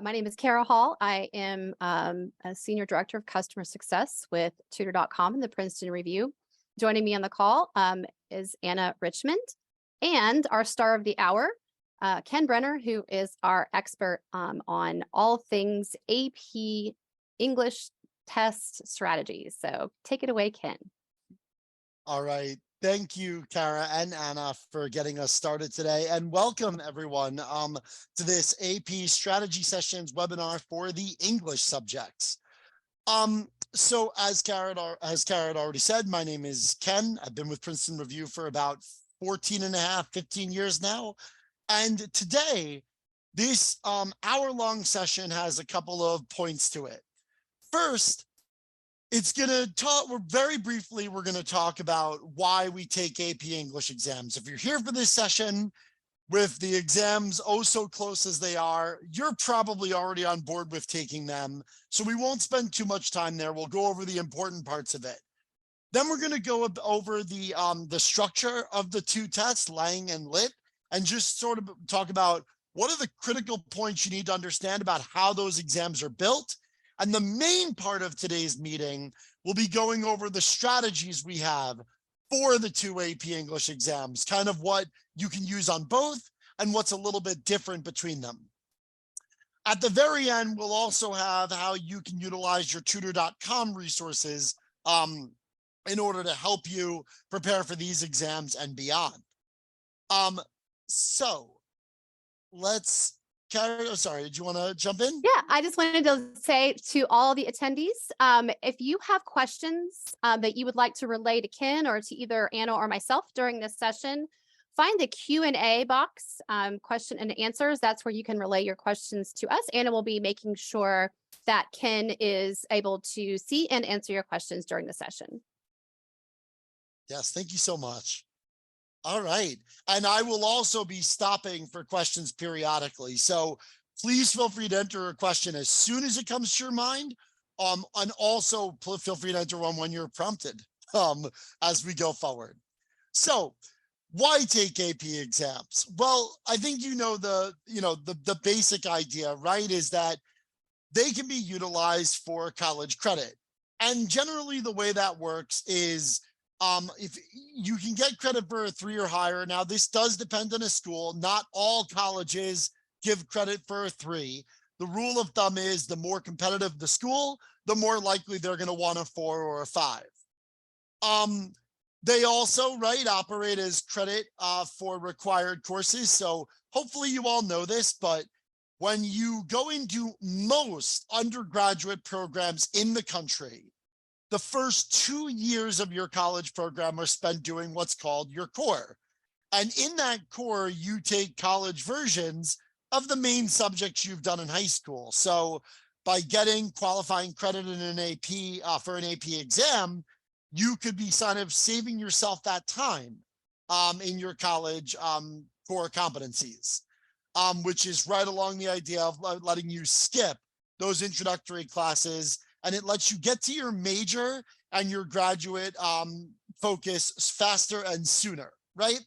My name is Kara Hall. I am a Senior Director of Customer Success with Tutor.com and the Princeton Review. Joining me on the call is Anna Richmond and our star of the hour, Ken Brenner, who is our expert on all things AP English test strategies. So take it away, Ken. All right. Thank you, Kara and Anna, for getting us started today, and welcome everyone to this AP Strategy Sessions webinar for the English subjects. So as Kara had already said, my name is Ken. I've been with Princeton Review for about 15 years now. And today, this hour-long session has a couple of points to it. First, we're going to talk about why we take AP English exams. If you're here for this session with the exams oh so close as they are, you're probably already on board with taking them. So we won't spend too much time there. We'll go over the important parts of it. Then we're going to go over the structure of the two tests, Lang and Lit, and just sort of talk about what are the critical points you need to understand about how those exams are built. And the main part of today's meeting will be going over the strategies we have for the two AP English exams, kind of what you can use on both and what's a little bit different between them. At the very end, we'll also have how you can utilize your Tutor.com resources in order to help you prepare for these exams and beyond. So let's Carrie, oh, sorry, did you want to jump in? Yeah, I just wanted to say to all the attendees, if you have questions that you would like to relay to Ken or to either Anna or myself during this session, find the Q&A box, question and answers. That's where you can relay your questions to us. Anna will be making sure that Ken is able to see and answer your questions during the session. Yes, thank you so much. All right. And I will also be stopping for questions periodically. So please feel free to enter a question as soon as it comes to your mind. And also feel free to enter one when you're prompted as we go forward. So why take AP exams? Well, I think the basic idea, right, is that they can be utilized for college credit. And generally the way that works is if you can get credit for a 3 or higher. Now, this does depend on a school. Not all colleges give credit for a 3. The rule of thumb is the more competitive the school, the more likely they're going to want a 4 or a 5. They also, right, operate as credit for required courses. So hopefully you all know this, but when you go into most undergraduate programs in the country, the first 2 years of your college program are spent doing what's called your core. And in that core, you take college versions of the main subjects you've done in high school. So by getting qualifying credit in an AP for an AP exam, you could be kind of saving yourself that time in your college core competencies, which is right along the idea of letting you skip those introductory classes. And it lets you get to your major and your graduate focus faster and sooner, right?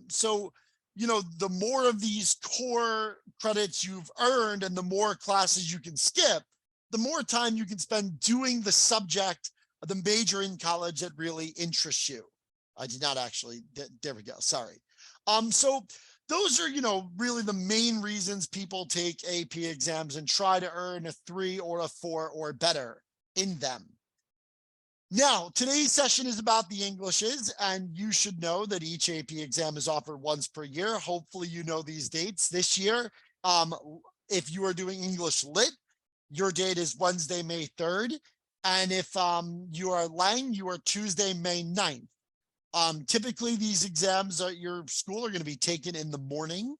So, the more of these core credits you've earned and the more classes you can skip, the more time you can spend doing the subject, the major in college that really interests you. I did not actually, there we go, sorry. So those are, really the main reasons people take AP exams and try to earn a 3 or a 4 or better in them. Now, today's session is about the Englishes, and you should know that each AP exam is offered once per year. Hopefully you know these dates. This year, if you are doing English Lit, your date is Wednesday, May 3rd. And if you are Lang, you are Tuesday, May 9th. Typically, these exams at your school are going to be taken in the morning.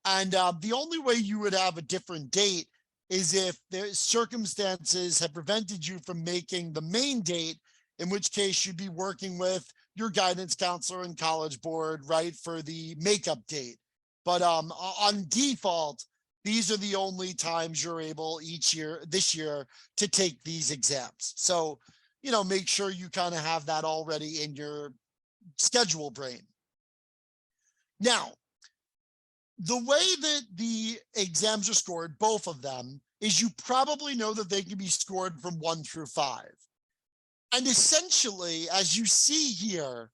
And the only way you would have a different date is if the circumstances have prevented you from making the main date, in which case you'd be working with your guidance counselor and college board, right, for the makeup date. But on default, these are the only times you're able this year to take these exams. So, make sure you kind of have that already in your schedule brain. Now, the way that the exams are scored, both of them, is you probably know that they can be scored from 1 through 5. And essentially, as you see here,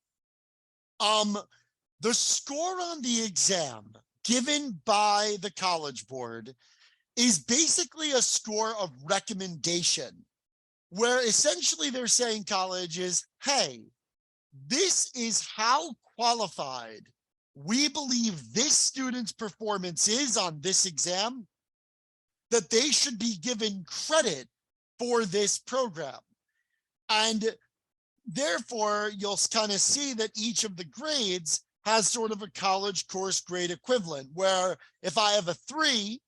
the score on the exam given by the College Board is basically a score of recommendation, where essentially they're saying colleges, hey, this is how qualified we believe this student's performance is on this exam, that they should be given credit for this program. And therefore, you'll kind of see that each of the grades has sort of a college course grade equivalent, where if I have a 3,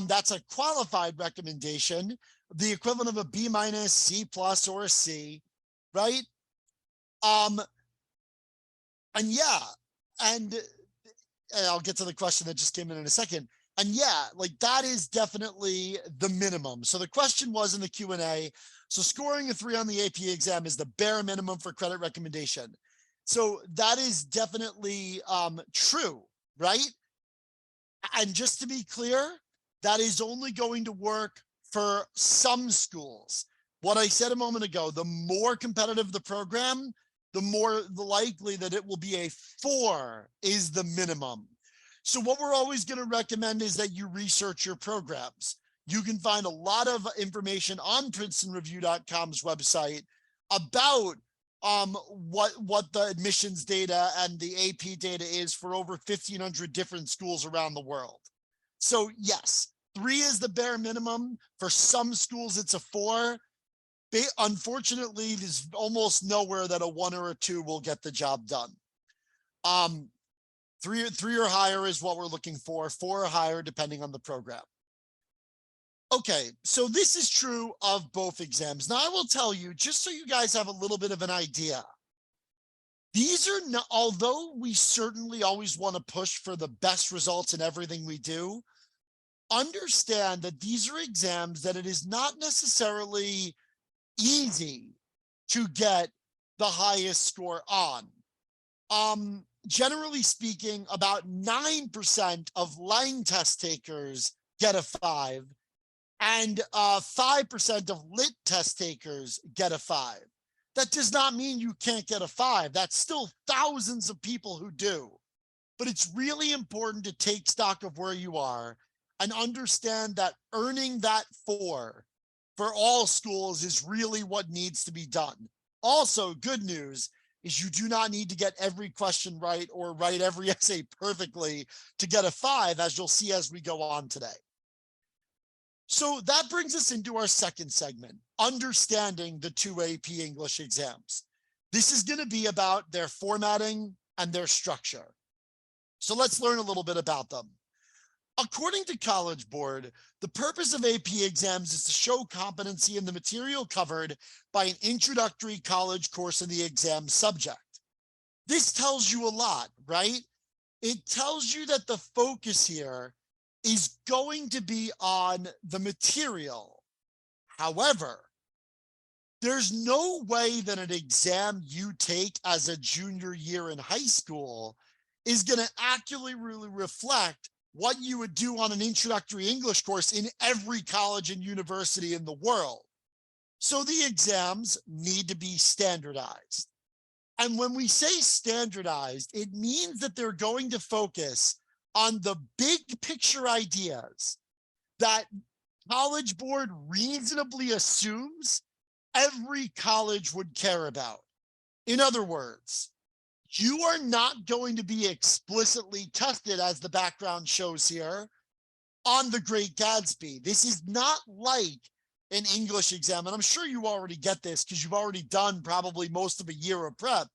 that's a qualified recommendation, the equivalent of a B minus, C plus, or a C, right? And yeah, and I'll get to the question that just came in a second. And yeah, like that is definitely the minimum. So the question was in the Q&A, so scoring a 3 on the AP exam is the bare minimum for credit recommendation. So that is definitely true, right? And just to be clear, that is only going to work for some schools. What I said a moment ago, the more competitive the program, the more likely that it will be a 4 is the minimum. So what we're always going to recommend is that you research your programs. You can find a lot of information on PrincetonReview.com's website about what the admissions data and the AP data is for over 1,500 different schools around the world. So yes, 3 is the bare minimum. For some schools, it's a 4. Unfortunately, there's almost nowhere that a 1 or a 2 will get the job done. 3 or higher is what we're looking for, 4 or higher, depending on the program. Okay, so this is true of both exams. Now, I will tell you, just so you guys have a little bit of an idea, these are not, although we certainly always want to push for the best results in everything we do, understand that these are exams that it is not necessarily easy to get the highest score on. Generally speaking, about 9% of Lang test takers get a 5, and 5% of lit test takers get a 5. That does not mean you can't get a 5. That's still thousands of people who do. But it's really important to take stock of where you are and understand that earning that 4 for all schools is really what needs to be done. Also, good news is you do not need to get every question right or write every essay perfectly to get a 5, as you'll see as we go on today. So that brings us into our second segment, understanding the 2 AP English exams. This is going to be about their formatting and their structure. So let's learn a little bit about them. According to College Board, the purpose of AP exams is to show competency in the material covered by an introductory college course in the exam subject. This tells you a lot, right? It tells you that the focus here is going to be on the material. However, there's no way that an exam you take as a junior year in high school is going to accurately really reflect what you would do on an introductory English course in every college and university in the world. So the exams need to be standardized. And when we say standardized, it means that they're going to focus on the big picture ideas that College Board reasonably assumes every college would care about. In other words, you are not going to be explicitly tested, as the background shows here, on the Great Gatsby. This is not like an English exam, and I'm sure you already get this because you've already done probably most of a year of prep.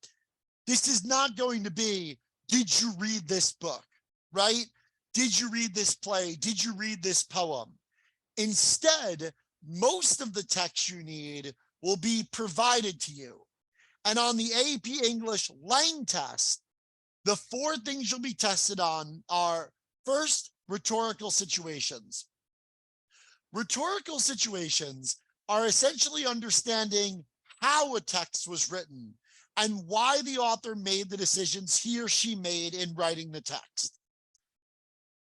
This is not going to be, did you read this book, right? Did you read this play? Did you read this poem? Instead, most of the text you need will be provided to you. And on the AP English Lang test, the 4 things you'll be tested on are, first, rhetorical situations. Rhetorical situations are essentially understanding how a text was written and why the author made the decisions he or she made in writing the text.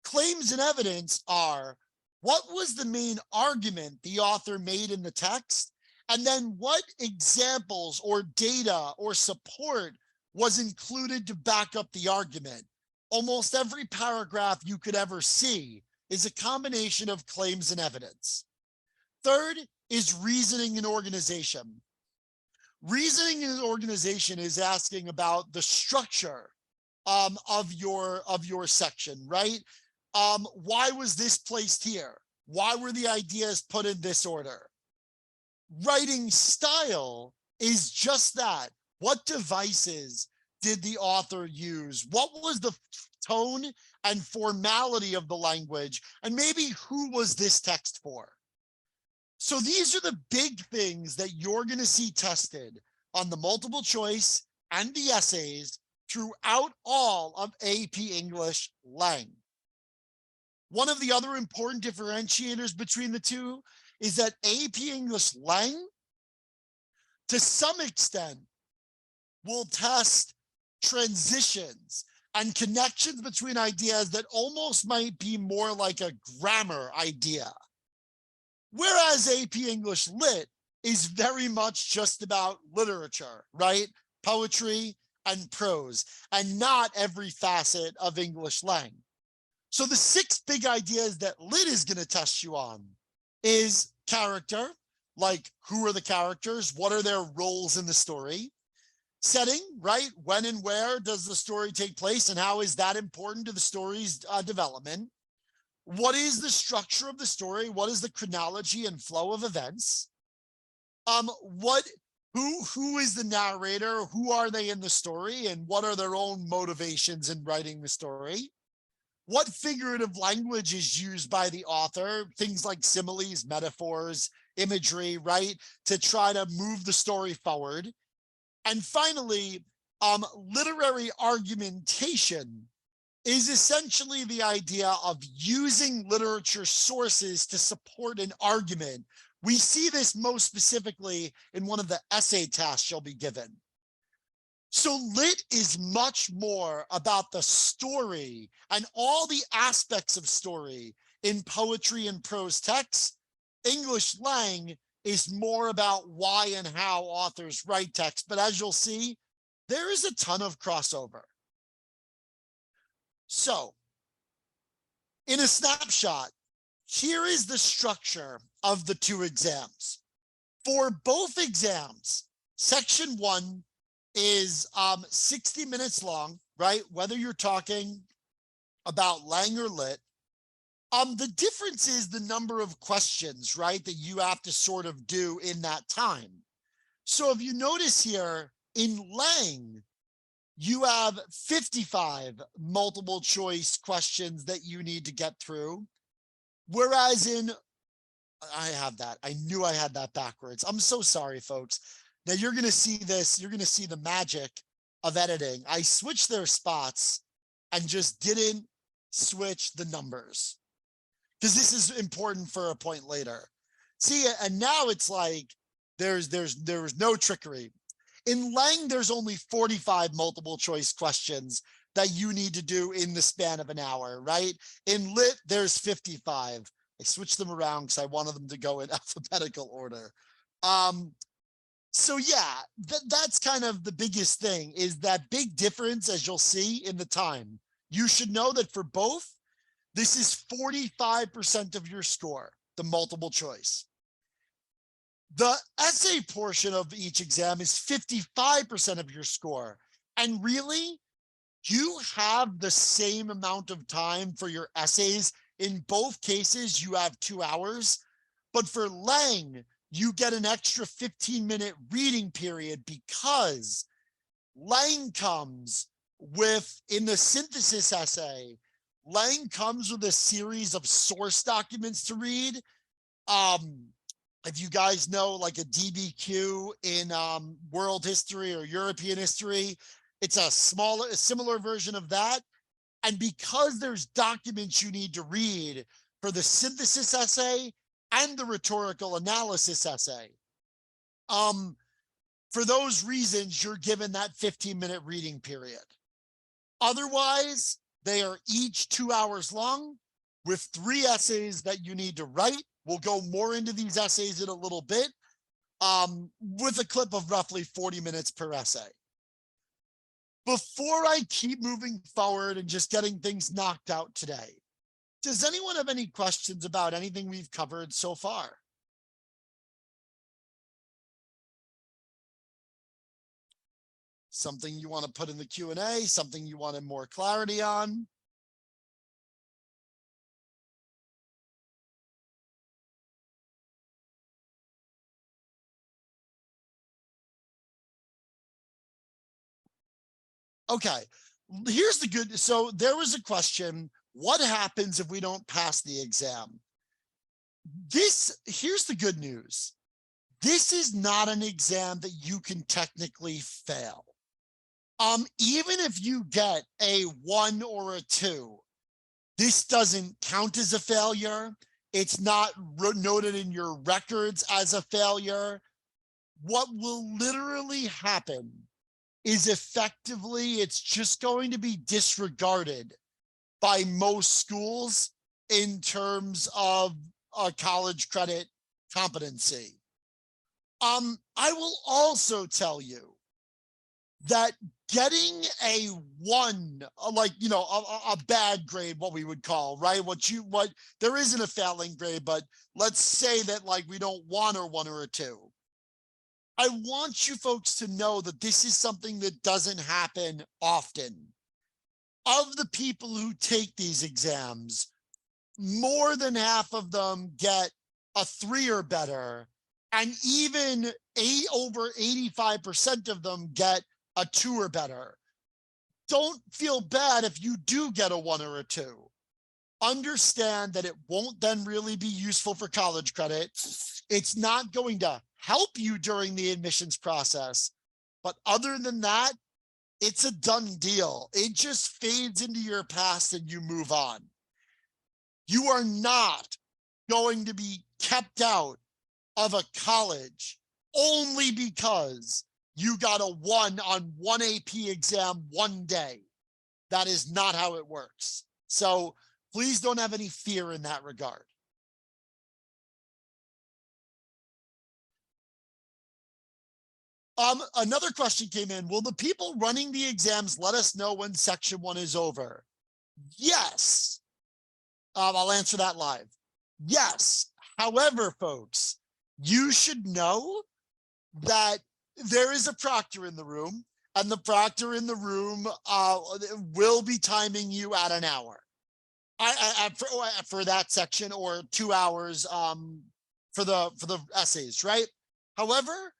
Claims and evidence are, what was the main argument the author made in the text? And then what examples or data or support was included to back up the argument? Almost every paragraph you could ever see is a combination of claims and evidence. Third is reasoning and organization. Reasoning and organization is asking about the structure of your section, right? Why was this placed here? Why were the ideas put in this order? Writing style is just that. What devices did the author use? What was the tone and formality of the language? And maybe who was this text for? So these are the big things that you're going to see tested on the multiple choice and the essays throughout all of AP English Lang. One of the other important differentiators between the two is that AP English Lang, to some extent, will test transitions and connections between ideas that almost might be more like a grammar idea. Whereas AP English Lit is very much just about literature, right? Poetry and prose, and not every facet of English Lang. So the 6 big ideas that Lit is going to test you on is character, like who are the characters? What are their roles in the story? Setting, right? When and where does the story take place, and how is that important to the story's development? What is the structure of the story? What is the chronology and flow of events? Who is the narrator? Who are they in the story? And what are their own motivations in writing the story? What figurative language is used by the author? Things like similes, metaphors, imagery, right? To try to move the story forward. And finally, literary argumentation is essentially the idea of using literature sources to support an argument. We see this most specifically in one of the essay tasks you'll be given. So Lit is much more about the story and all the aspects of story in poetry and prose texts. English Lang is more about why and how authors write text. But as you'll see, there is a ton of crossover. So, in a snapshot, here is the structure of the 2 exams. For both exams, section 1 is 60 minutes long, right? Whether you're talking about Lang or Lit. The difference is the number of questions, right, that you have to sort of do in that time. So if you notice here, in Lang, you have 55 multiple choice questions that you need to get through. Whereas I have that. I knew I had that backwards. I'm so sorry, folks. Now you're going to see this. You're going to see the magic of editing. I switched their spots and just didn't switch the numbers, because this is important for a point later. See, and now it's like there's no trickery. In Lang, there's only 45 multiple choice questions that you need to do in the span of an hour, right? In Lit, there's 55. I switched them around because I wanted them to go in alphabetical order. So yeah, that's kind of the biggest thing, is that big difference, as you'll see, in the time. You should know that for both, this is 45% of your score, the multiple choice. The essay portion of each exam is 55% of your score. And really, you have the same amount of time for your essays. In both cases, you have 2 hours. But for Lang, you get an extra 15-minute reading period, because Lang comes with, in the synthesis essay, Lang comes with a series of source documents to read. If you guys know, like a DBQ in world history or European history, it's a similar version of that. And because there's documents you need to read for the synthesis essay and the rhetorical analysis essay, for those reasons, you're given that 15-minute reading period. Otherwise, They are each 2 hours long with 3 essays that you need to write. We'll go more into these essays in a little bit, with a clip of roughly 40 minutes per essay. Before I keep moving forward and just getting things knocked out today, does anyone have any questions about anything we've covered so far? Something you want to put in the Q&A, something you wanted more clarity on? Okay, here's the good. So there was a question, what happens if we don't pass the exam? Here's the good news. This is not an exam that you can technically fail. Even if you get a 1 or a 2, this doesn't count as a failure. It's not noted in your records as a failure. What will literally happen is effectively it's just going to be disregarded by most schools in terms of a college credit competency. I will also tell you that getting a 1, like, you know, a bad grade, what we would call, right? What there isn't a failing grade, but let's say that like we don't want a 1 or a 2. I want you folks to know that this is something that doesn't happen often. Of the people who take these exams, more than half of them get a 3 or better, and even over 85% of them get a 2 or better. Don't feel bad if you do get a 1 or a 2. Understand that it won't then really be useful for college credit. It's not going to help you during the admissions process. But other than that, it's a done deal. It just fades into your past and you move on. You are not going to be kept out of a college only because you got a 1 on one AP exam one day. That is not how it works. So please don't have any fear in that regard. Another question came in. Will the people running the exams let us know when section 1 is over? Yes. I'll answer that live. Yes. However, folks, you should know that there is a proctor in the room, and the proctor in the room will be timing you at an hour for that section, or 2 hours for the essays, right? However,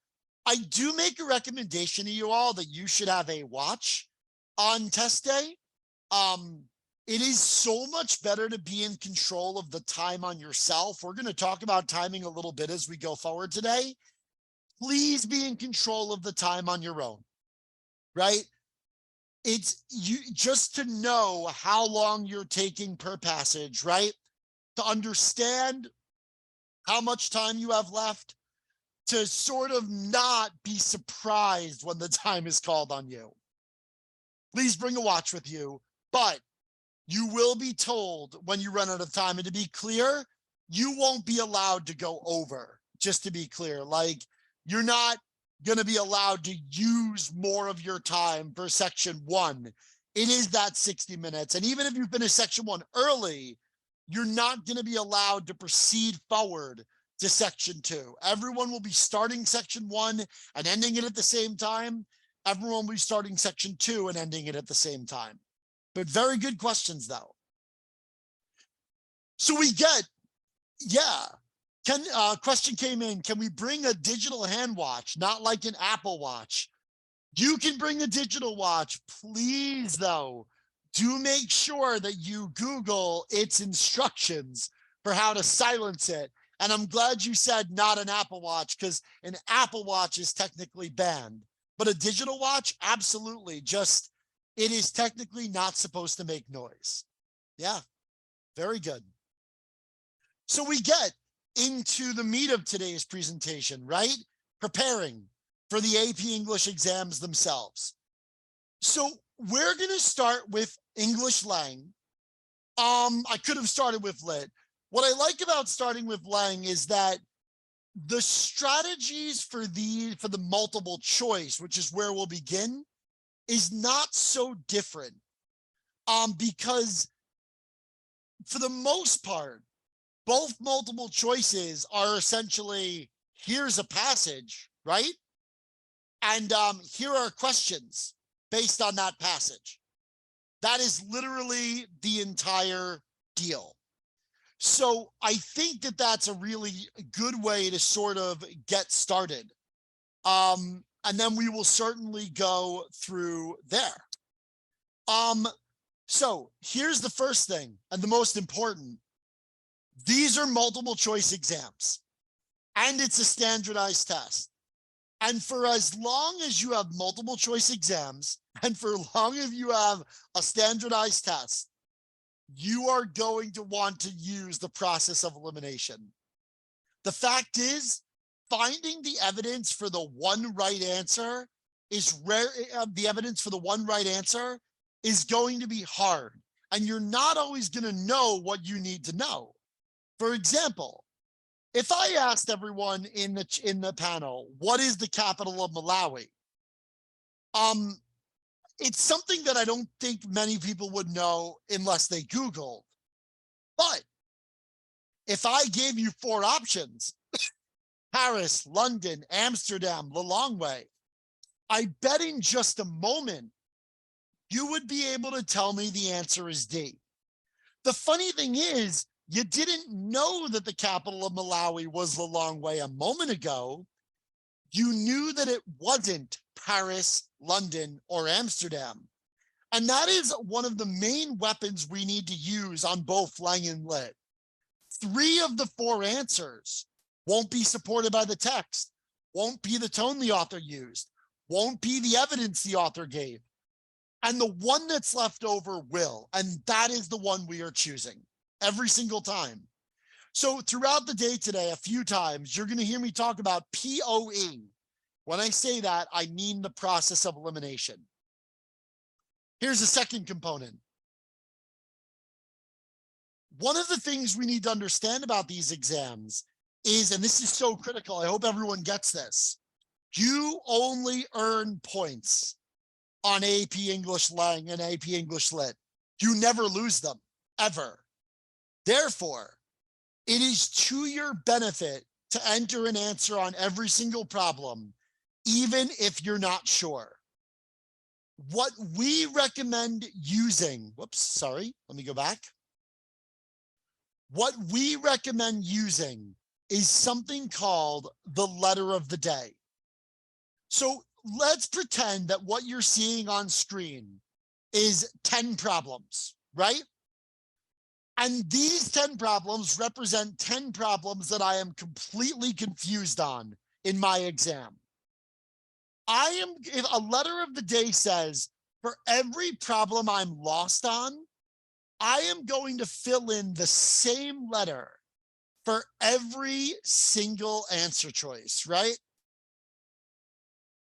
I do make a recommendation to you all that you should have a watch on test day. It is so much better to be in control of the time on yourself. We're going to talk about timing a little bit as we go forward today. Please be in control of the time on your own, right? It's you just to know how long you're taking per passage, right? To understand how much time you have left, to sort of not be surprised when the time is called on you. Please bring a watch with you, but you will be told when you run out of time. And to be clear, you won't be allowed to go over, just to be clear. Like, you're not going to be allowed to use more of your time for section 1. It is that 60 minutes. And even if you finish section 1 early, you're not going to be allowed to proceed forward to section 2. Everyone will be starting section 1 and ending it at the same time. Everyone will be starting section 2 and ending it at the same time. But very good questions, though. So we get, question came in, can we bring a digital hand watch, not like an Apple Watch? You can bring a digital watch. Please, though, do make sure that you Google its instructions for how to silence it. And I'm glad you said not an Apple Watch, because an Apple Watch is technically banned. But a digital watch, absolutely. Just, it is technically not supposed to make noise. Yeah, very good. So we get into the meat of today's presentation, right? Preparing for the AP English exams themselves. So we're going to start with English Lang. I could have started with lit. What I like about starting with Lang is that the strategies for the multiple choice, which is where we'll begin, is not so different. Because for the most part, both multiple choices are essentially, here's a passage, right? And here are questions based on that passage. That is literally the entire deal. So I think that that's a really good way to sort of get started. And then we will certainly go through there. So here's the first thing and the most important. These are multiple choice exams and it's a standardized test. And for as long as you have multiple choice exams and for as long as you have a standardized test, you are going to want to use the process of elimination. The fact is, finding the evidence for the one right answer is rare. The evidence for the one right answer is going to be hard, and you're not always going to know what you need to know. For example, if I asked everyone in the panel, what is the capital of Malawi? It's something that I don't think many people would know unless they Googled. But if I gave you 4 options, Paris, London, Amsterdam, Lilongwe, I bet in just a moment, you would be able to tell me the answer is D. The funny thing is, you didn't know that the capital of Malawi was Lilongwe a moment ago. You knew that it wasn't Paris, London, or Amsterdam. And that is one of the main weapons we need to use on both Lang and Lit. 3 of the 4 answers won't be supported by the text, won't be the tone the author used, won't be the evidence the author gave. And the one that's left over will. And that is the one we are choosing every single time. So throughout the day today, a few times, you're going to hear me talk about POE. When I say that, I mean the process of elimination. Here's the second component. One of the things we need to understand about these exams is, and this is so critical, I hope everyone gets this, you only earn points on AP English Lang and AP English Lit. You never lose them, ever. Therefore, it is to your benefit to enter an answer on every single problem, even if you're not sure. What we recommend using, whoops, sorry, let me go back. What we recommend using is something called the letter of the day. So let's pretend that what you're seeing on screen is 10 problems, right? And these 10 problems represent 10 problems that I am completely confused on in my exam. If a letter of the day says, for every problem I'm lost on, I am going to fill in the same letter for every single answer choice, right?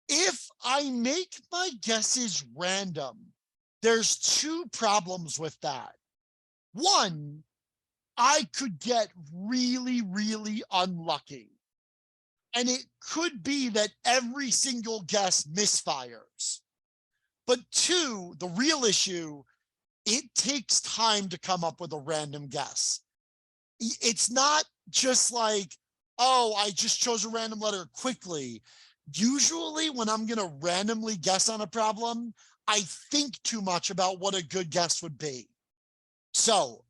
If I make my guesses random, there's 2 problems with that. One, I could get really, really unlucky. And it could be that every single guess misfires. But 2, the real issue, it takes time to come up with a random guess. It's not just like, oh, I just chose a random letter quickly. Usually when I'm going to randomly guess on a problem, I think too much about what a good guess would be. So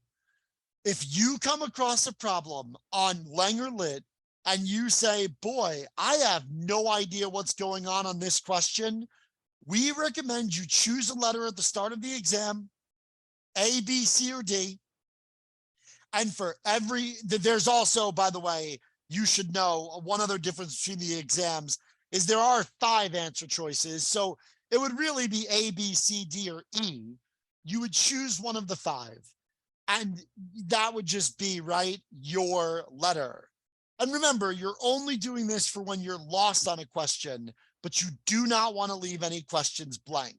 if you come across a problem on Lang or Lit and you say, boy, I have no idea what's going on this question, we recommend you choose a letter at the start of the exam, A, B, C, or D. And for there's also, by the way, you should know one other difference between the exams is there are 5 answer choices. So it would really be A, B, C, D, or E. You would choose one of the 5. And that would just be, right, your letter. And remember, you're only doing this for when you're lost on a question, but you do not want to leave any questions blank.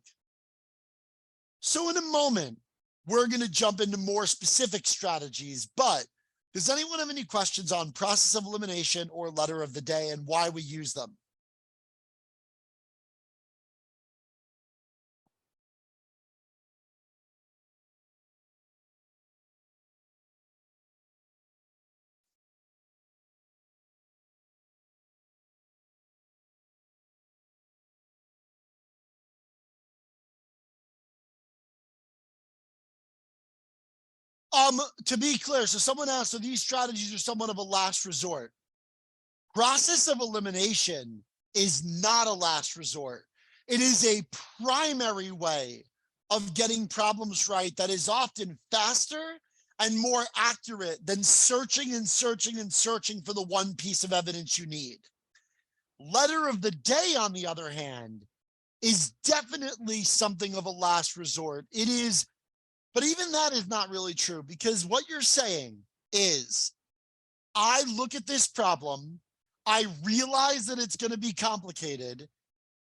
So in a moment, we're going to jump into more specific strategies, but does anyone have any questions on process of elimination or letter of the day and why we use them? To be clear, so someone asked, so these strategies are somewhat of a last resort. Process of elimination is not a last resort. It is a primary way of getting problems right that is often faster and more accurate than searching and searching and searching for the one piece of evidence you need. Letter of the day, on the other hand, is definitely something of a last resort. It is, but even that is not really true, because what you're saying is, I look at this problem, I realize that it's going to be complicated.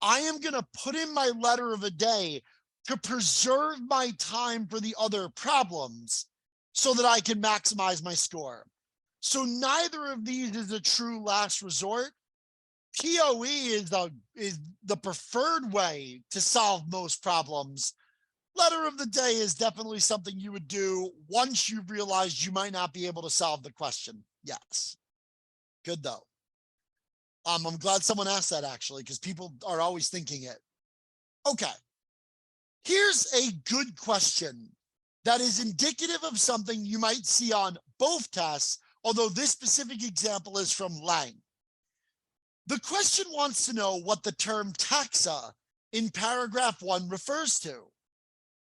I am going to put in my letter of a day to preserve my time for the other problems so that I can maximize my score. So neither of these is a true last resort. POE is the preferred way to solve most problems. Letter of the day is definitely something you would do once you've realized you might not be able to solve the question. Yes. Good though. I'm glad someone asked that, actually, because people are always thinking it. Okay. Here's a good question that is indicative of something you might see on both tests, although this specific example is from Lang. The question wants to know what the term taxa in paragraph 1 refers to.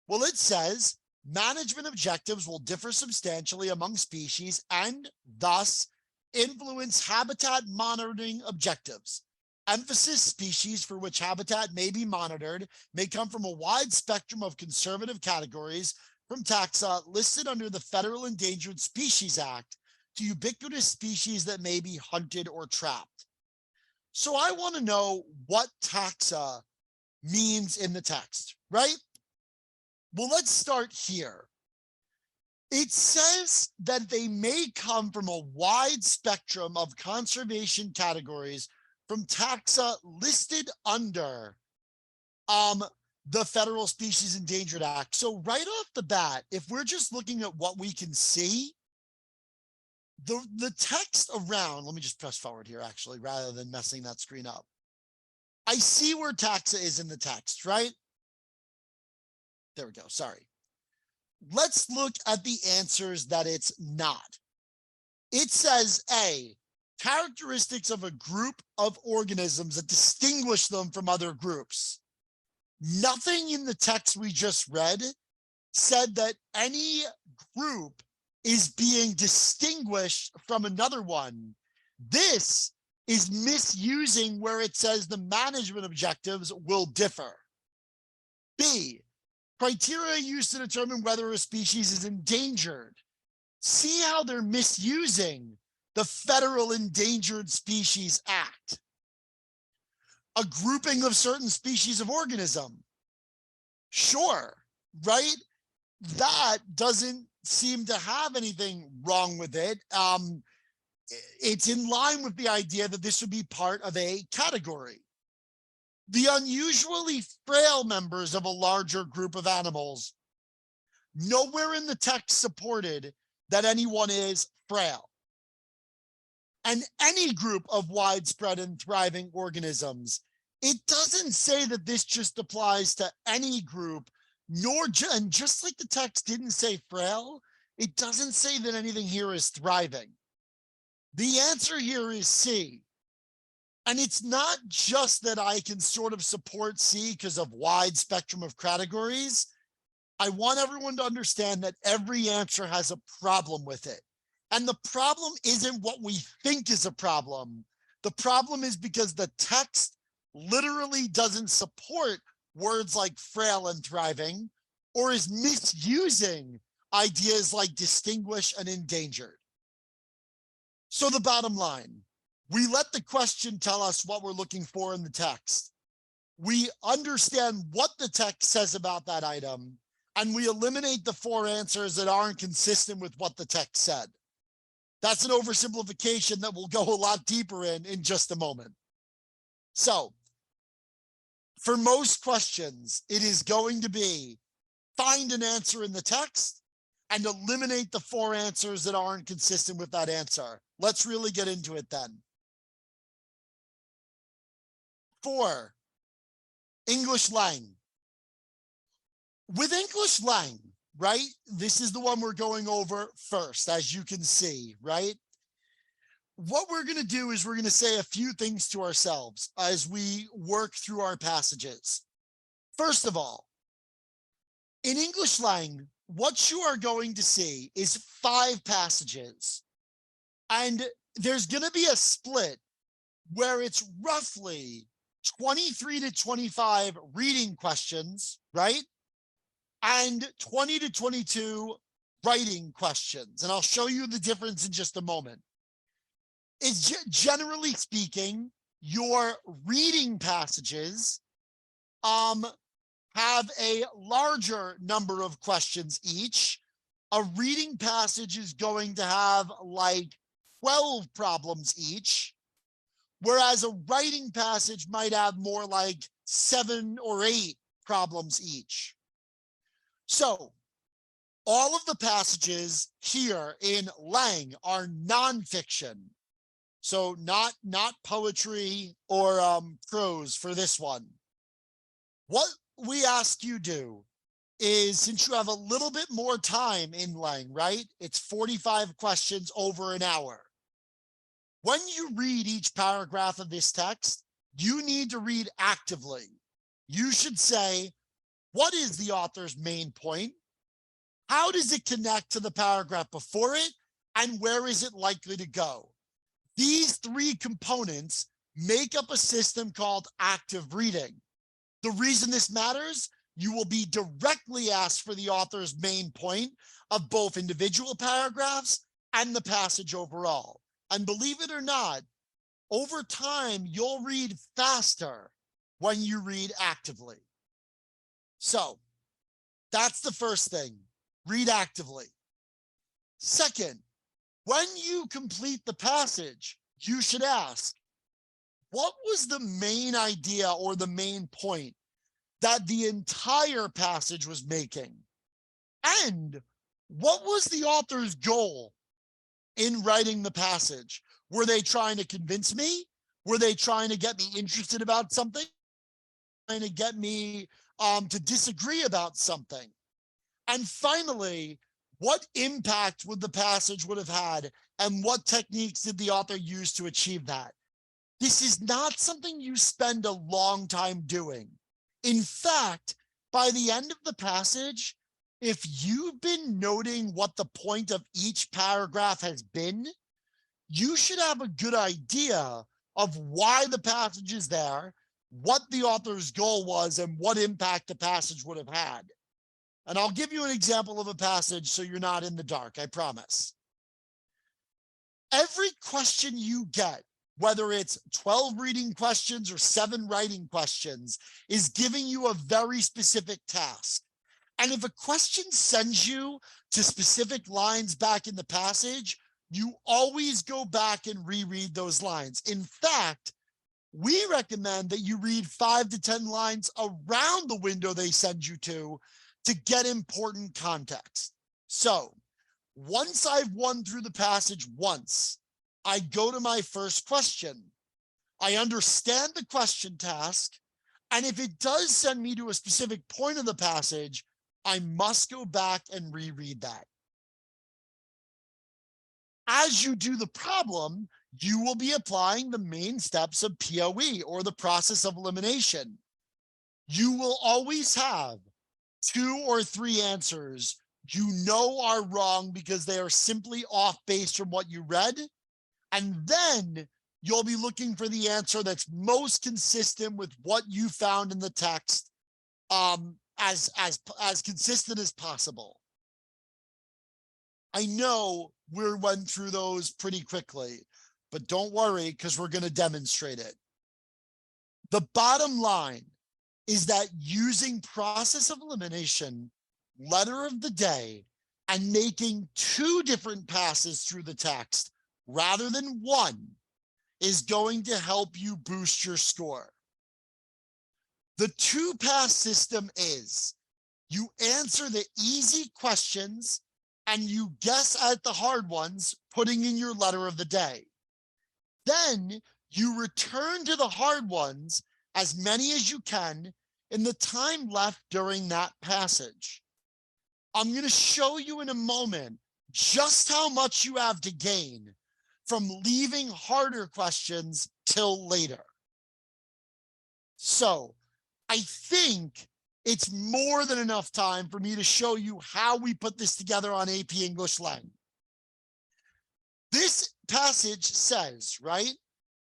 Well, it says management objectives will differ substantially among species and thus influence habitat monitoring objectives. Emphasis: species for which habitat may be monitored may come from a wide spectrum of conservative categories, from taxa listed under the Federal Endangered Species Act to ubiquitous species that may be hunted or trapped. So I want to know what taxa means in the text, right? Well, let's start here. It says that they may come from a wide spectrum of conservation categories from taxa listed under the Federal Species Endangered Act. So right off the bat, if we're just looking at what we can see, the text around, let me just press forward here, actually, rather than messing that screen up. I see where taxa is in the text, right? There we go, sorry. Let's look at the answers that it's not. It says A, characteristics of a group of organisms that distinguish them from other groups. Nothing in the text we just read said that any group is being distinguished from another one. This is misusing where it says the management objectives will differ. B, criteria used to determine whether a species is endangered. See how they're misusing the Federal Endangered Species Act. A grouping of certain species of organism. Sure, right? That doesn't seem to have anything wrong with it. It's in line with the idea that this would be part of a category. The unusually frail members of a larger group of animals. Nowhere in the text supported that anyone is frail. And any group of widespread and thriving organisms. It doesn't say that this just applies to any group, and just like the text didn't say frail, it doesn't say that anything here is thriving. The answer here is C. And it's not just that I can sort of support C because of wide spectrum of categories. I want everyone to understand that every answer has a problem with it. And the problem isn't what we think is a problem. The problem is because the text literally doesn't support words like frail and thriving, or is misusing ideas like distinguished and endangered. So the bottom line, we let the question tell us what we're looking for in the text. We understand what the text says about that item. and we eliminate the 4 answers that aren't consistent with what the text said. That's an oversimplification that we'll go a lot deeper in just a moment. So for most questions, it is going to be find an answer in the text and eliminate the 4 answers that aren't consistent with that answer. Let's really get into it then. 4, English lang. With English lang, right? This is the one we're going over first, as you can see, right? What we're going to do is we're going to say a few things to ourselves as we work through our passages. First of all, in English lang, what you are going to see is 5 passages. And there's going to be a split where it's roughly 23 to 25 reading questions, right? And 20 to 22 writing questions. And I'll show you the difference in just a moment. It's generally speaking, your reading passages have a larger number of questions each. A reading passage is going to have like 12 problems each, whereas a writing passage might have more like 7 or 8 problems each. So all of the passages here in Lang are nonfiction. So not poetry or prose for this one. What we ask you do is, since you have a little bit more time in Lang, right? It's 45 questions over an hour. When you read each paragraph of this text, you need to read actively. You should say, what is the author's main point? How does it connect to the paragraph before it? And where is it likely to go? These 3 components make up a system called active reading. The reason this matters, you will be directly asked for the author's main point of both individual paragraphs and the passage overall. And believe it or not, over time, you'll read faster when you read actively. So that's the first thing, read actively. Second, when you complete the passage, you should ask, what was the main idea or the main point that the entire passage was making? And what was the author's goal in writing the passage? Were they trying to convince me? Were they trying to get me interested about something? Trying to get me to disagree about something? And finally, what impact would the passage would have had, and what techniques did the author use to achieve that? This is not something you spend a long time doing. In fact, by the end of the passage, if you've been noting what the point of each paragraph has been, you should have a good idea of why the passage is there, what the author's goal was, and what impact the passage would have had. And I'll give you an example of a passage so you're not in the dark, I promise. Every question you get, whether it's 12 reading questions or 7 writing questions, is giving you a very specific task. And if a question sends you to specific lines back in the passage, you always go back and reread those lines. In fact, we recommend that you read 5 to 10 lines around the window they send you to get important context. So once I've won through the passage once, I go to my first question. I understand the question task, and if it does send me to a specific point of the passage, I must go back and reread that. As you do the problem, you will be applying the main steps of POE, or the process of elimination. You will always have 2 or 3 answers you know are wrong because they are simply off base from what you read. And then you'll be looking for the answer that's most consistent with what you found in the text, as consistent as possible. I know we went through those pretty quickly, but don't worry, because we're going to demonstrate it. The bottom line is that using process of elimination letter of the day and making 2 different passes through the text rather than 1 is going to help you boost your score. The 2-pass system is you answer the easy questions and you guess at the hard ones, putting in your letter of the day. Then you return to the hard ones, as many as you can, in the time left during that passage. I'm going to show you in a moment just how much you have to gain from leaving harder questions till later. So I think it's more than enough time for me to show you how we put this together on AP English Lang. This passage says, right?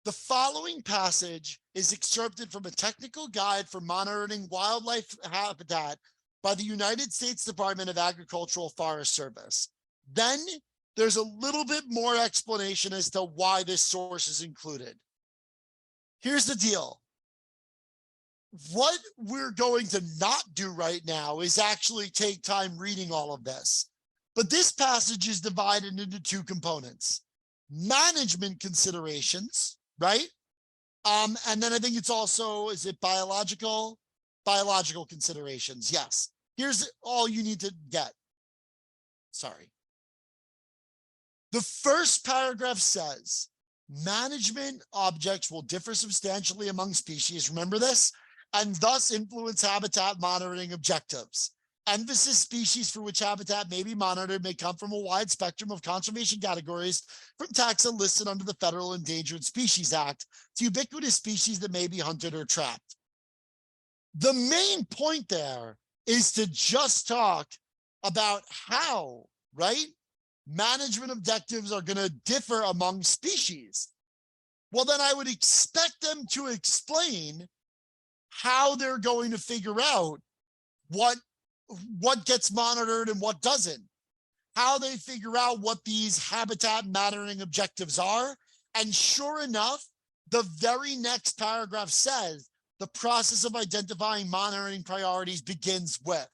The following passage is excerpted from a technical guide for monitoring wildlife habitat by the United States Department of Agricultural Forest Service. Then there's a little bit more explanation as to why this source is included. Here's the deal. What we're going to not do right now is actually take time reading all of this. But this passage is divided into 2 components. Management considerations, right? And then I think it's also, is it biological? Biological considerations, yes. Here's all you need to get. Sorry. The first paragraph says, management objects will differ substantially among species, remember this, and thus influence habitat monitoring objectives. Emphasis: species for which habitat may be monitored may come from a wide spectrum of conservation categories, from taxa listed under the Federal Endangered Species Act to ubiquitous species that may be hunted or trapped. The main point there is to just talk about how, right, management objectives are going to differ among species. Well, then I would expect them to explain how they're going to figure out what gets monitored and what doesn't, how they figure out what these habitat monitoring objectives are. And sure enough, the very next paragraph says the process of identifying monitoring priorities begins with.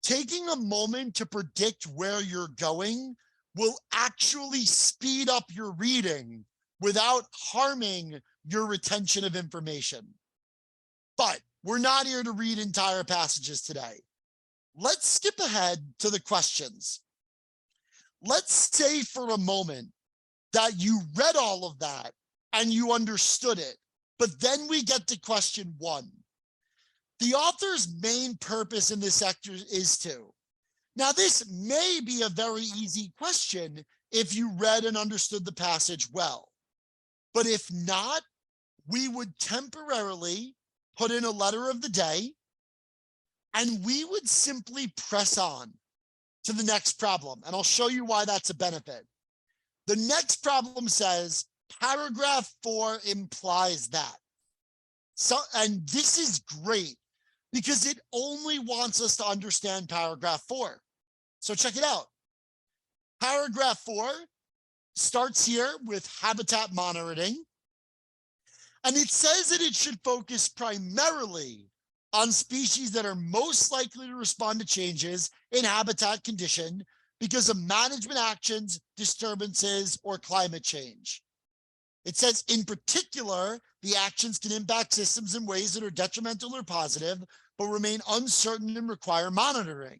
Taking a moment to predict where you're going will actually speed up your reading without harming your retention of information. But we're not here to read entire passages today. Let's skip ahead to the questions. Let's say for a moment that you read all of that and you understood it, but then we get to question 1. The author's main purpose in this sector is to. Now, this may be a very easy question if you read and understood the passage well, but if not, we would temporarily put in a letter of the day, and we would simply press on to the next problem. And I'll show you why that's a benefit. The next problem says, paragraph 4 implies that. So, and this is great because it only wants us to understand paragraph 4. So check it out. Paragraph 4 starts here with habitat monitoring. And it says that it should focus primarily on species that are most likely to respond to changes in habitat condition because of management actions, disturbances, or climate change. It says, in particular, the actions can impact systems in ways that are detrimental or positive, but remain uncertain and require monitoring.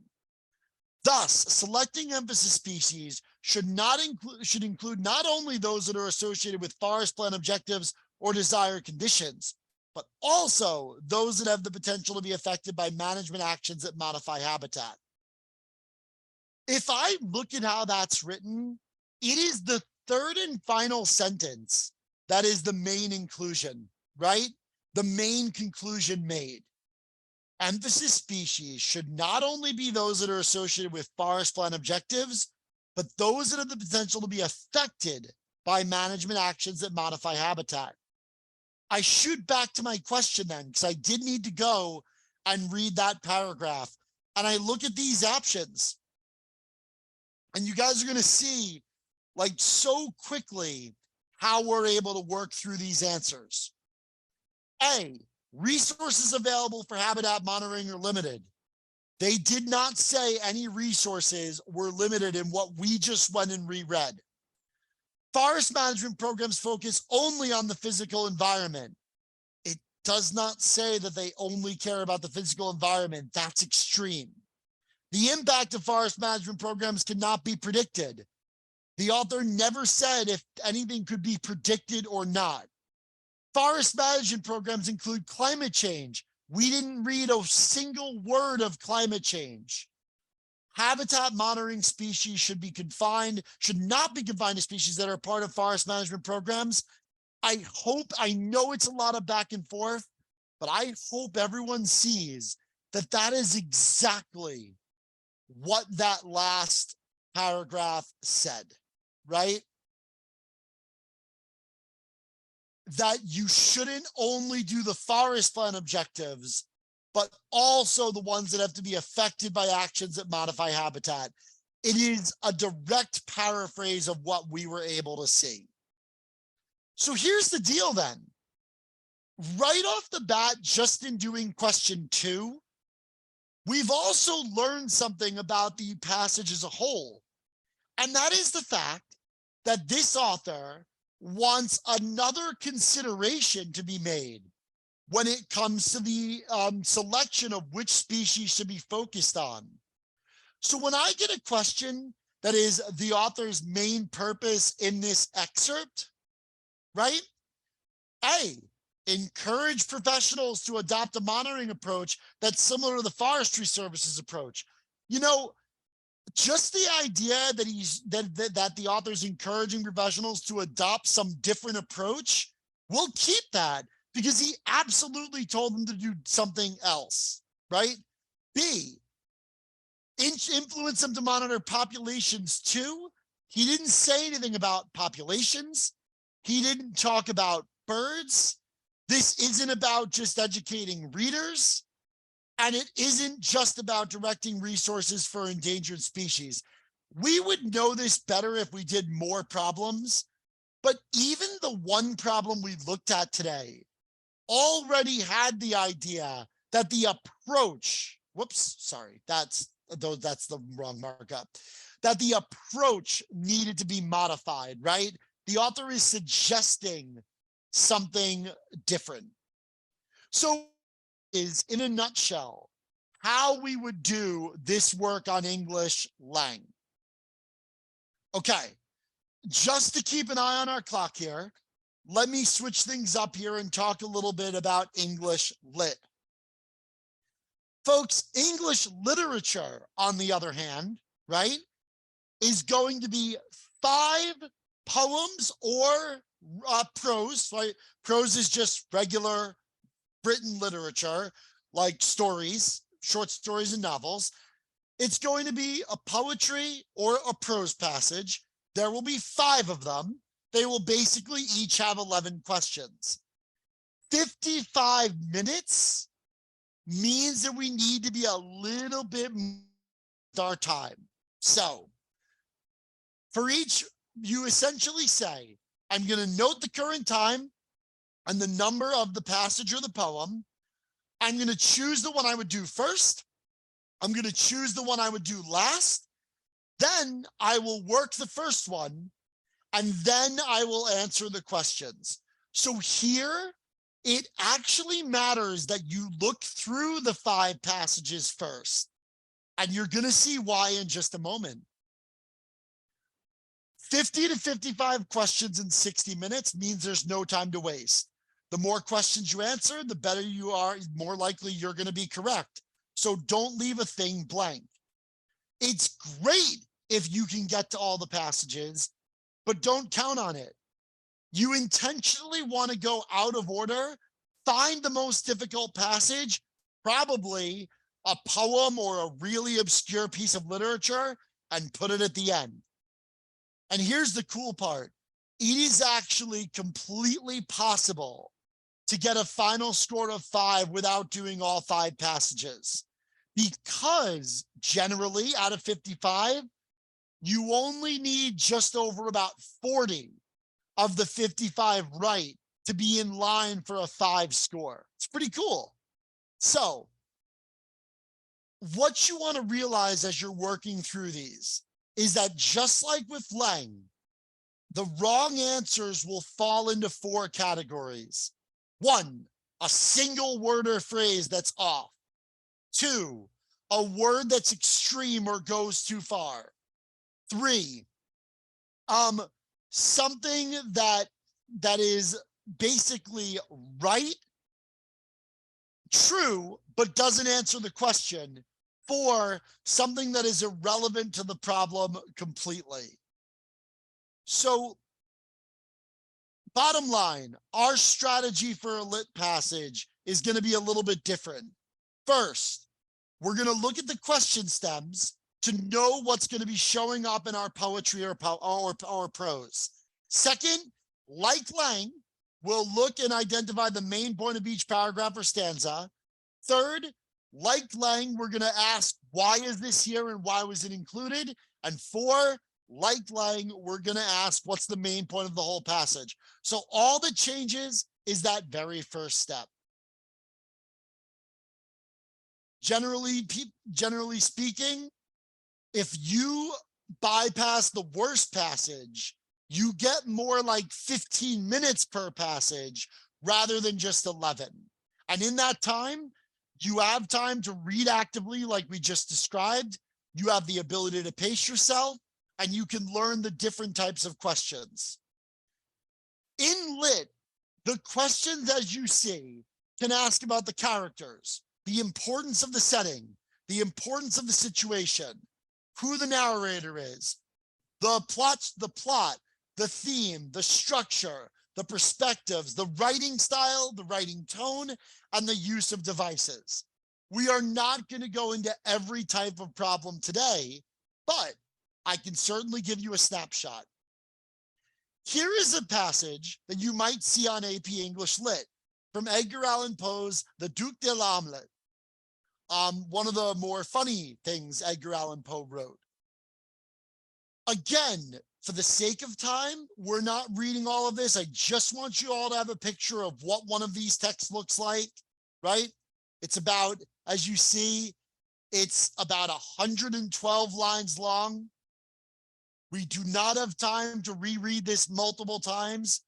Thus, selecting emphasis species should include not only those that are associated with forest plan objectives or desired conditions, but also those that have the potential to be affected by management actions that modify habitat. If I look at how that's written, it is the third and final sentence that is the main inclusion, right? The main conclusion made. Emphasis species should not only be those that are associated with forest plan objectives, but those that have the potential to be affected by management actions that modify habitat. I shoot back to my question then, because I did need to go and read that paragraph. And I look at these options. And you guys are going to see, like, so quickly how we're able to work through these answers. A, resources available for habitat monitoring are limited. They did not say any resources were limited in what we just went and reread. Forest management programs focus only on the physical environment. It does not say that they only care about the physical environment. That's extreme. The impact of forest management programs cannot be predicted. The author never said if anything could be predicted or not. Forest management programs include climate change. We didn't read a single word of climate change. Habitat monitoring species should not be confined to species that are part of forest management programs. I know it's a lot of back and forth, but I hope everyone sees that that is exactly what that last paragraph said, right? That you shouldn't only do the forest plan objectives, but also the ones that have to be affected by actions that modify habitat. It is a direct paraphrase of what we were able to see. So here's the deal then. Right off the bat, just in doing question 2, we've also learned something about the passage as a whole. And that is the fact that this author wants another consideration to be made when it comes to the selection of which species should be focused on. So when I get a question that is the author's main purpose in this excerpt, right? A, encourage professionals to adopt a monitoring approach that's similar to the Forestry Service's approach. You know, just the idea that that the author's encouraging professionals to adopt some different approach, we'll keep that because he absolutely told them to do something else, right? B, influence them to monitor populations too. He didn't say anything about populations. He didn't talk about birds. This isn't about just educating readers. And it isn't just about directing resources for endangered species. We would know this better if we did more problems, but even the one problem we looked at today already had the idea that the approach, that's the wrong markup, that the approach needed to be modified, right? The author is suggesting something different. So is, in a nutshell, how we would do this work on English Lang. Okay, just to keep an eye on our clock here, let me switch things up here and talk a little bit about English Lit. Folks, English literature, on the other hand, right, is going to be 5 poems or prose, right? Prose is just regular written literature, like stories, short stories and novels. It's going to be a poetry or a prose passage. There will be 5 of them. They will basically each have 11 questions. 55 minutes means that we need to be a little bit more our time. So for each, you essentially say, I'm going to note the current time and the number of the passage or the poem. I'm going to choose the one I would do first. I'm going to choose the one I would do last. Then I will work the first one, and then I will answer the questions. So here, it actually matters that you look through the 5 passages first, and you're going to see why in just a moment. 50 to 55 questions in 60 minutes means there's no time to waste. The more questions you answer, the better you are, more likely you're going to be correct. So don't leave a thing blank. It's great if you can get to all the passages, but don't count on it. You intentionally want to go out of order, find the most difficult passage, probably a poem or a really obscure piece of literature, and put it at the end. And here's the cool part. It is actually completely possible to get a final score of 5 without doing all 5 passages, because generally out of 55, you only need just over about 40 of the 55 right to be in line for a 5 score. It's pretty cool. So what you want to realize as you're working through these is that just like with Lang, the wrong answers will fall into 4 categories. 1, a single word or phrase that's off. 2, a word that's extreme or goes too far. 3, something that is basically right, true, but doesn't answer the question. 4, something that is irrelevant to the problem completely. So bottom line, our strategy for a lit passage is going to be a little bit different. First, we're going to look at the question stems to know what's going to be showing up in our poetry or prose. Second, like Lang, we'll look and identify the main point of each paragraph or stanza. Third, like Lang, we're going to ask, why is this here and why was it included? And 4, like Lang, we're going to ask, what's the main point of the whole passage? So all that changes is that very first step. Generally speaking, if you bypass the worst passage, you get more like 15 minutes per passage rather than just 11. And in that time, you have time to read actively like we just described. You have the ability to pace yourself, and you can learn the different types of questions. In lit, the questions as you see can ask about the characters, the importance of the setting, the importance of the situation, who the narrator is, the plot, the theme, the structure, the perspectives, the writing style, the writing tone, and the use of devices. We are not going to go into every type of problem today, but I can certainly give you a snapshot. Here is a passage that you might see on AP English Lit from Edgar Allan Poe's The Duc de l'Omelette. One of the more funny things Edgar Allan Poe wrote. Again, for the sake of time, we're not reading all of this. I just want you all to have a picture of what one of these texts looks like, right? It's about, as you see, it's about 112 lines long. We do not have time to reread this multiple times.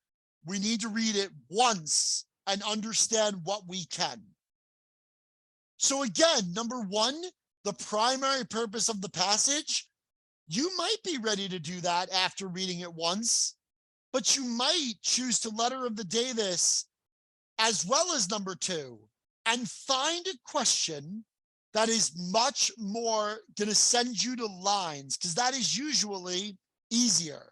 We need to read it once and understand what we can. So again, number 1, the primary purpose of the passage, you might be ready to do that after reading it once, but you might choose to letter of the day this as well as number 2 and find a question that is much more going to send you to lines, because that is usually easier.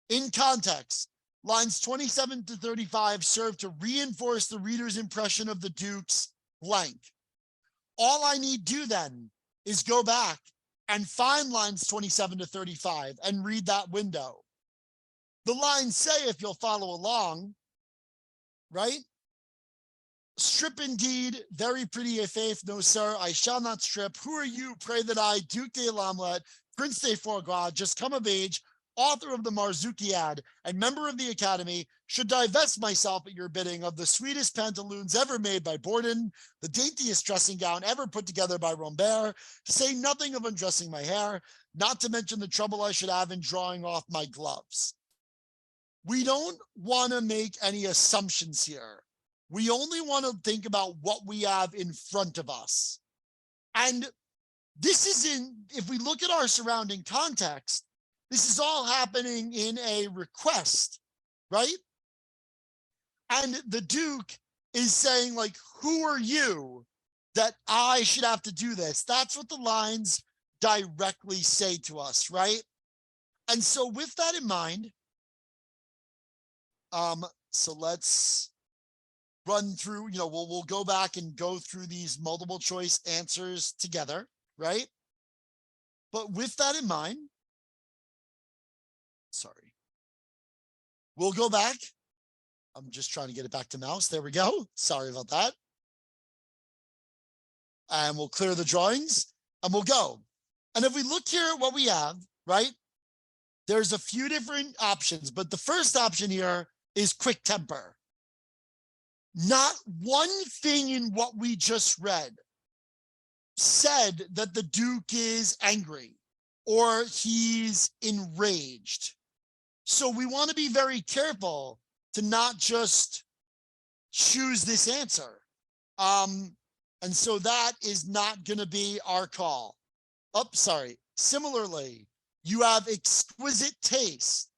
In context, lines 27 to 35 serve to reinforce the reader's impression of the Duke's blank. All I need do then is go back and find lines 27 to 35 and read that window. The lines say, if you'll follow along, right? Strip indeed, very pretty a faith, no sir, I shall not strip. Who are you, pray that I, Duc de l'Omelette, Prince de Fourgras, just come of age, author of the Marzukiad, and member of the Academy, should divest myself at your bidding of the sweetest pantaloons ever made by Borden, the daintiest dressing gown ever put together by Rombert, to say nothing of undressing my hair, not to mention the trouble I should have in drawing off my gloves. We don't want to make any assumptions here. We only want to think about what we have in front of us. And this is if we look at our surrounding context, this is all happening in a request, right? And the Duke is saying, like, who are you that I should have to do this? That's what the lines directly say to us, right? And so with that in mind, so let's run through, we'll go back and go through these multiple choice answers together, right? But with that in mind, sorry, we'll go back. I'm just trying to get it back to mouse. There we go. Sorry about that. And we'll clear the drawings and we'll go. And if we look here at what we have, right, there's a few different options, but the first option here is quick temper. Not one thing in what we just read said that the Duke is angry or he's enraged. So we want to be very careful to not just choose this answer. And so that is not going to be our call. Oh, sorry. Similarly, you have exquisite taste.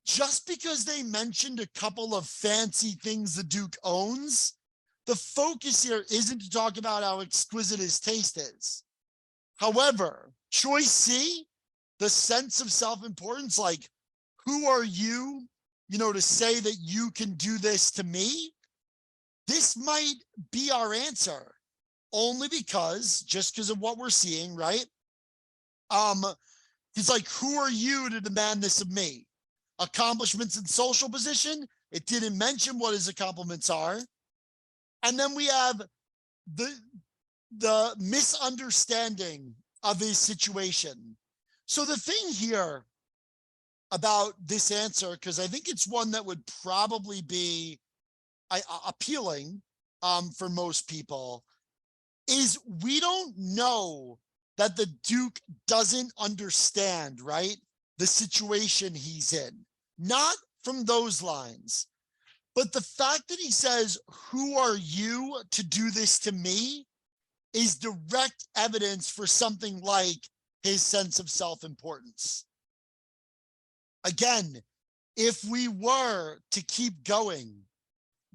Just because they mentioned a couple of fancy things the Duke owns, the focus here isn't to talk about how exquisite his taste is. However, choice C, the sense of self-importance, like, who are you, to say that you can do this to me? This might be our answer, only because, just because of what we're seeing, right? He's like, who are you to demand this of me? Accomplishments in social position. It didn't mention what his accomplishments are. And then we have the misunderstanding of his situation. So the thing here about this answer, because I think it's one that would probably be appealing for most people, is we don't know that the Duke doesn't understand, right, the situation he's in. Not from those lines, but the fact that he says, who are you to do this to me, is direct evidence for something like his sense of self-importance. Again, if we were to keep going,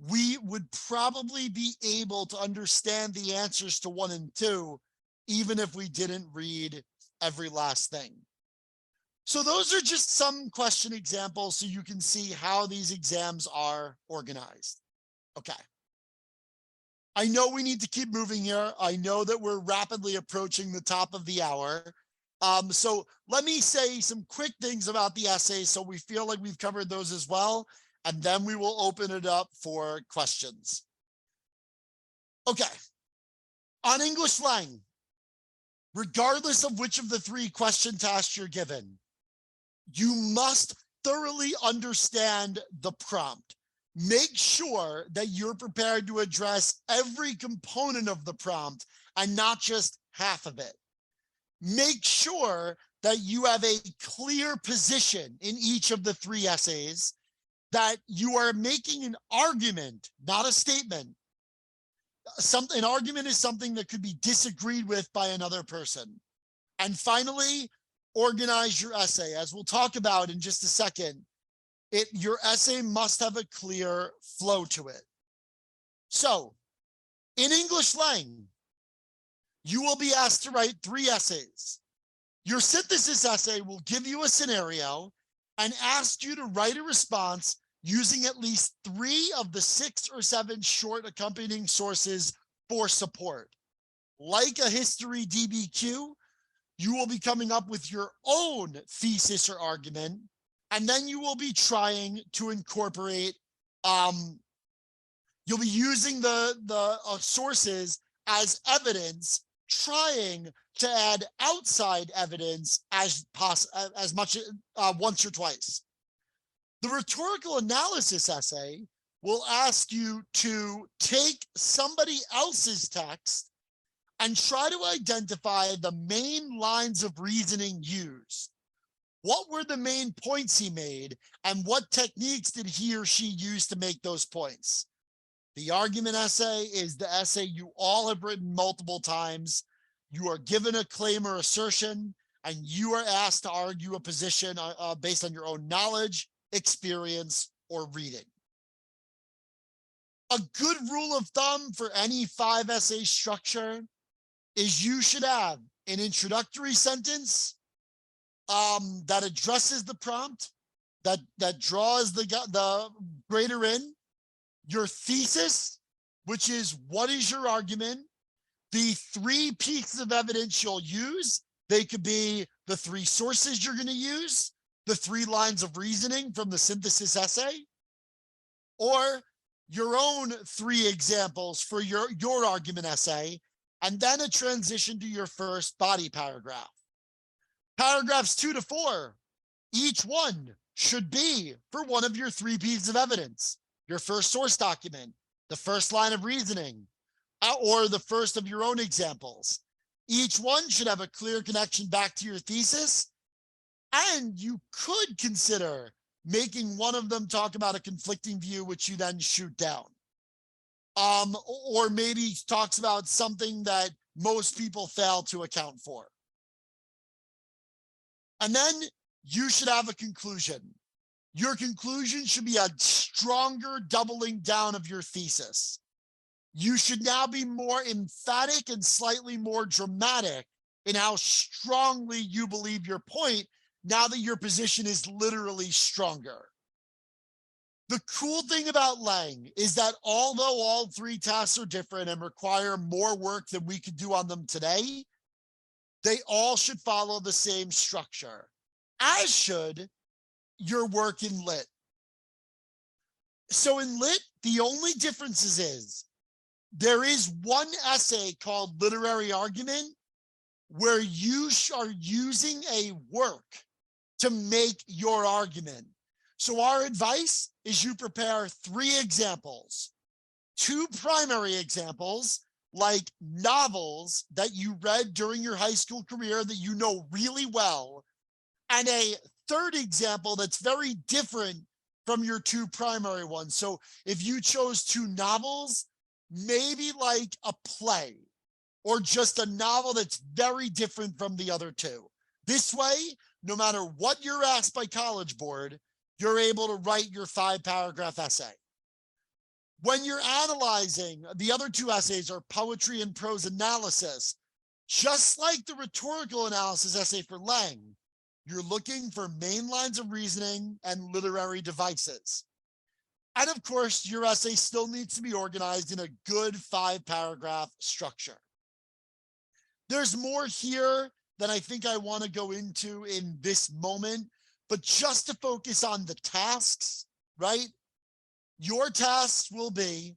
we would probably be able to understand the answers to 1 and 2, even if we didn't read every last thing. So those are just some question examples so you can see how these exams are organized. Okay. I know we need to keep moving here. I know that we're rapidly approaching the top of the hour. So let me say some quick things about the essay so we feel like we've covered those as well, and then we will open it up for questions. Okay. On English Lang, regardless of which of the 3 question tasks you're given, you must thoroughly understand the prompt. Make sure that you're prepared to address every component of the prompt and not just half of it. Make sure that you have a clear position in each of the 3 essays, that you are making an argument, not a statement. An argument is something that could be disagreed with by another person. And finally, organize your essay. As we'll talk about in just a second, your essay must have a clear flow to it. So, in English Lang, you will be asked to write 3 essays. Your synthesis essay will give you a scenario and ask you to write a response using at least 3 of the 6 or 7 short accompanying sources for support. Like a history DBQ, you will be coming up with your own thesis or argument, and then you will be trying to incorporate, you'll be using the sources as evidence, trying to add outside evidence as much once or twice. The rhetorical analysis essay will ask you to take somebody else's text and try to identify the main lines of reasoning used. What were the main points he made, and what techniques did he or she use to make those points? The argument essay is the essay you all have written multiple times. You are given a claim or assertion, and you are asked to argue a position based on your own knowledge, experience, or reading. A good rule of thumb for any 5 essay structure is you should have an introductory sentence that addresses the prompt, that draws the grader in, your thesis, which is what is your argument, the 3 pieces of evidence you'll use. They could be the 3 sources you're going to use, the 3 lines of reasoning from the synthesis essay, or your own 3 examples for your argument essay, and then a transition to your first body paragraph. Paragraphs 2 to 4, each one should be for one of your 3 pieces of evidence: your first source document, the first line of reasoning, or the first of your own examples. Each one should have a clear connection back to your thesis, and you could consider making one of them talk about a conflicting view, which you then shoot down. Or maybe talks about something that most people fail to account for. And then you should have a conclusion. Your conclusion should be a stronger doubling down of your thesis. You should now be more emphatic and slightly more dramatic in how strongly you believe your point now that your position is literally stronger. The cool thing about Lang is that although all three tasks are different and require more work than we could do on them today, they all should follow the same structure, as should your work in Lit. So in Lit, the only differences is there is one essay called Literary Argument where you are using a work to make your argument. So our advice is you prepare 3 examples, 2 primary examples, like novels that you read during your high school career that you know really well, and a 3rd example that's very different from your 2 primary ones. So if you chose 2 novels, maybe like a play or just a novel that's very different from the other 2. This way, no matter what you're asked by College Board, you're able to write your 5-paragraph essay. When you're analyzing, the other 2 essays are poetry and prose analysis. Just like the rhetorical analysis essay for Lang, you're looking for main lines of reasoning and literary devices. And of course, your essay still needs to be organized in a good 5-paragraph structure. There's more here than I think I want to go into in this moment, but just to focus on the tasks, right? Your tasks will be,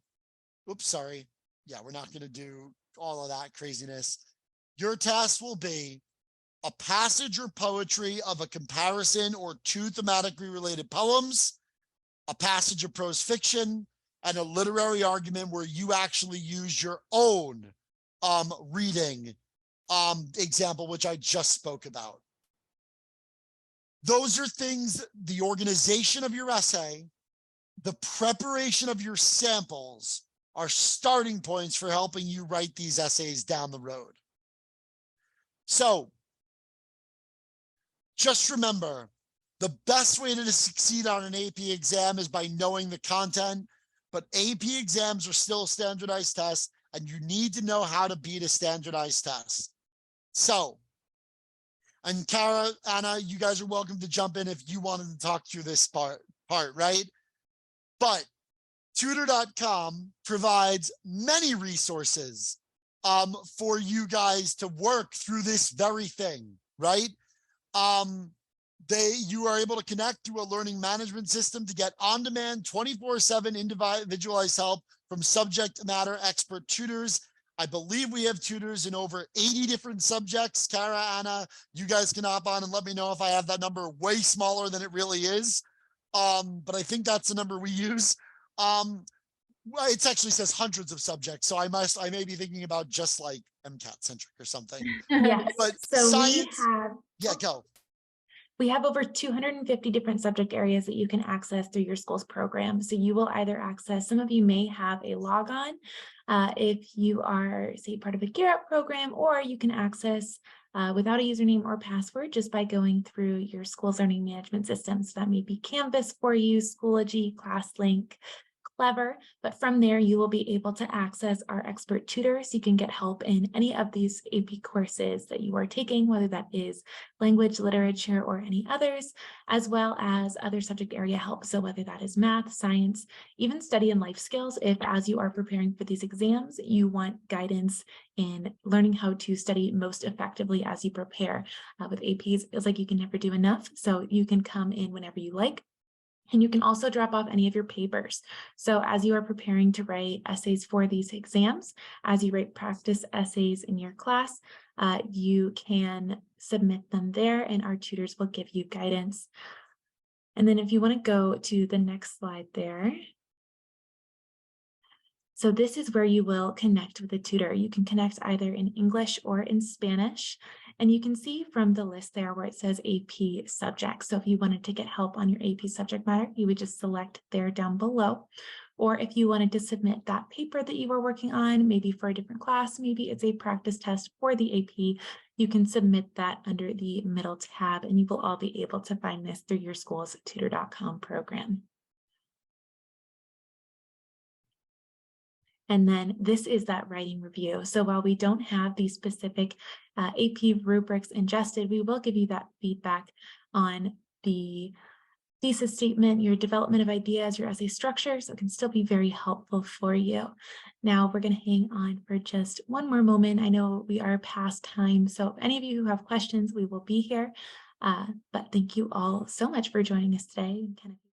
oops, sorry. Yeah, we're not going to do all of that craziness. Your tasks will be a passage or poetry of a comparison or 2 thematically related poems, a passage of prose fiction, and a literary argument where you actually use your own reading example, which I just spoke about. Those are things, the organization of your essay, the preparation of your samples are starting points for helping you write these essays down the road. So just remember, the best way to succeed on an AP exam is by knowing the content, but AP exams are still standardized tests, and you need to know how to beat a standardized test. So, and Kara, Anna, you guys are welcome to jump in if you wanted to talk through this part, right? But Tutor.com provides many resources for you guys to work through this very thing, right? You are able to connect to a learning management system to get on-demand 24/7 individualized help from subject matter expert tutors. I believe we have tutors in over 80 different subjects. Kara, Anna, you guys can hop on and let me know if I have that number way smaller than it really is. But I think that's the number we use. Well, it actually says hundreds of subjects, so I may be thinking about just like MCAT centric or something. Yes. But So science, go. We have over 250 different subject areas that you can access through your school's program. So you will either access, some of you may have a logon if you are, say, part of a Gear Up program, or you can access without a username or password just by going through your school's learning management system. So that may be Canvas for you, Schoology, ClassLink, Clever, but from there you will be able to access our expert tutors. You can get help in any of these AP courses that you are taking, whether that is language, literature, or any others, as well as other subject area help. So whether that is math, science, even study and life skills, if as you are preparing for these exams, you want guidance in learning how to study most effectively as you prepare. With APs, it feels like you can never do enough. So you can come in whenever you like. And you can also drop off any of your papers. So as you are preparing to write essays for these exams, as you write practice essays in your class, you can submit them there and our tutors will give you guidance. And then if you want to go to the next slide there. So this is where you will connect with a tutor. You can connect either in English or in Spanish. And you can see from the list there where it says AP subject. So if you wanted to get help on your AP subject matter, you would just select there down below. Or if you wanted to submit that paper that you were working on, maybe for a different class, maybe it's a practice test for the AP, you can submit that under the middle tab, and you will all be able to find this through your school's Tutor.com program. And then this is that writing review. So while we don't have the specific AP rubrics ingested, we will give you that feedback on the thesis statement, your development of ideas, your essay structure, so it can still be very helpful for you. Now we're going to hang on for just one more moment. I know we are past time, so if any of you who have questions, we will be here. But thank you all so much for joining us today.